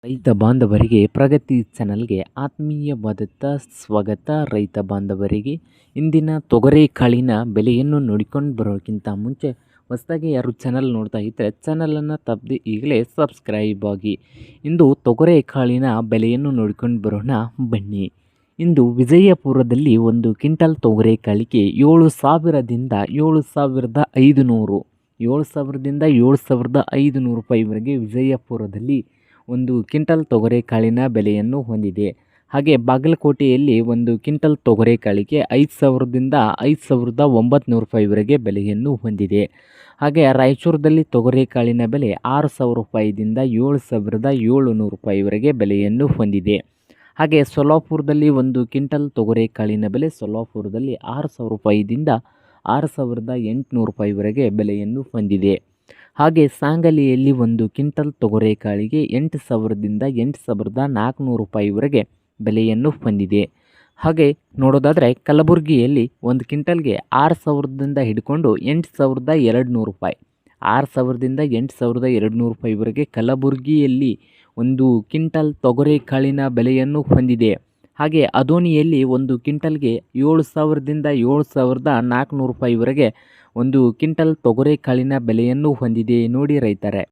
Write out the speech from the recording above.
ರೈತ ಬಾಂಧವರಿಗೆ ಪ್ರಗತಿ ಚಾನಲ್ಗೆ ಆತ್ಮೀಯವಾದಂಥ ಸ್ವಾಗತ. ರೈತ ಬಾಂಧವರಿಗೆ ಇಂದಿನ ತೊಗರೆಕಾಳಿನ ಬೆಲೆಯನ್ನು ನೋಡಿಕೊಂಡು ಬರೋಕ್ಕಿಂತ ಮುಂಚೆ ಹೊಸದಾಗಿ ಯಾರು ಚಾನಲ್ ನೋಡ್ತಾ ಇದ್ದರೆ ಚಾನಲನ್ನು ತಪ್ಪದೆ ಈಗಲೇ ಸಬ್ಸ್ಕ್ರೈಬ್ ಆಗಿ. ಇಂದು ತೊಗರೆಕಾಳಿನ ಬೆಲೆಯನ್ನು ನೋಡಿಕೊಂಡು ಬರೋಣ ಬನ್ನಿ. ಇಂದು ವಿಜಯಪುರದಲ್ಲಿ ಒಂದು ಕ್ವಿಂಟಲ್ ತೊಗರೆಕಾಳಿಗೆ 7,000ದಿಂದ 7,500 7,000ದಿಂದ 7,500 ರೂಪಾಯಿವರೆಗೆ ವಿಜಯಪುರದಲ್ಲಿ ಒಂದು ಕ್ವಿಂಟಲ್ ತೊಗರೆಕಾಳಿನ ಬೆಲೆಯನ್ನು ಹೊಂದಿದೆ. ಹಾಗೆ ಬಾಗಲಕೋಟೆಯಲ್ಲಿ ಒಂದು ಕ್ವಿಂಟಲ್ ತೊಗರೆಕಾಳಿಗೆ 5,000ದಿಂದ 5,900 ರೂಪಾಯಿವರೆಗೆ ಬೆಲೆಯನ್ನು ಹೊಂದಿದೆ. ಹಾಗೆ ರಾಯಚೂರದಲ್ಲಿ ತೊಗರೆಕಾಳಿನ ಬೆಲೆ 6,000 ರೂಪಾಯಿದಿಂದ 7,700 ರೂಪಾಯಿವರೆಗೆ ಬೆಲೆಯನ್ನು ಹೊಂದಿದೆ. ಹಾಗೆ ಸೊಲ್ಲಾಪುರದಲ್ಲಿ ಒಂದು ಕ್ವಿಂಟಲ್ ತೊಗರೆಕಾಳಿನ ಬೆಲೆ ಸೊಲ್ಲಾಪುರದಲ್ಲಿ 6,000 ರೂಪಾಯಿದಿಂದ 6,800 ರೂಪಾಯಿವರೆಗೆ ಬೆಲೆಯನ್ನು ಹೊಂದಿದೆ. ಹಾಗೆ ಸಾಂಗಲಿಯಲ್ಲಿ ಒಂದು ಕ್ವಿಂಟಲ್ ತೊಗರೆಕಾಳಿಗೆ 8,000ದಿಂದ 8,400 ರೂಪಾಯಿವರೆಗೆ ಬೆಲೆಯನ್ನು ಹೊಂದಿದೆ. ಹಾಗೆ ನೋಡೋದಾದರೆ ಕಲಬುರಗಿಯಲ್ಲಿ ಒಂದು ಕ್ವಿಂಟಲ್ಗೆ 6,000ದಿಂದ ಹಿಡ್ಕೊಂಡು 8,200 ರೂಪಾಯಿ 6,000ದಿಂದ 8,200 ರೂಪಾಯಿವರೆಗೆ ಕಲಬುರಗಿಯಲ್ಲಿ ಒಂದು ಕ್ವಿಂಟಲ್ ತೊಗರೆಕಾಳಿನ ಬೆಲೆಯನ್ನು ಹೊಂದಿದೆ. ಹಾಗೆ ಅದೋನಿಯಲ್ಲಿ ಒಂದು ಕ್ವಿಂಟಲ್ಗೆ 7,000ದಿಂದ 7,400 ರೂಪಾಯಿವರೆಗೆ ಒಂದು ಕ್ವಿಂಟಲ್ ತೊಗರೆಕಾಳಿನ ಬೆಲೆಯನ್ನು ಹೊಂದಿದೆ. ನೋಡಿ ರೈತರೇ,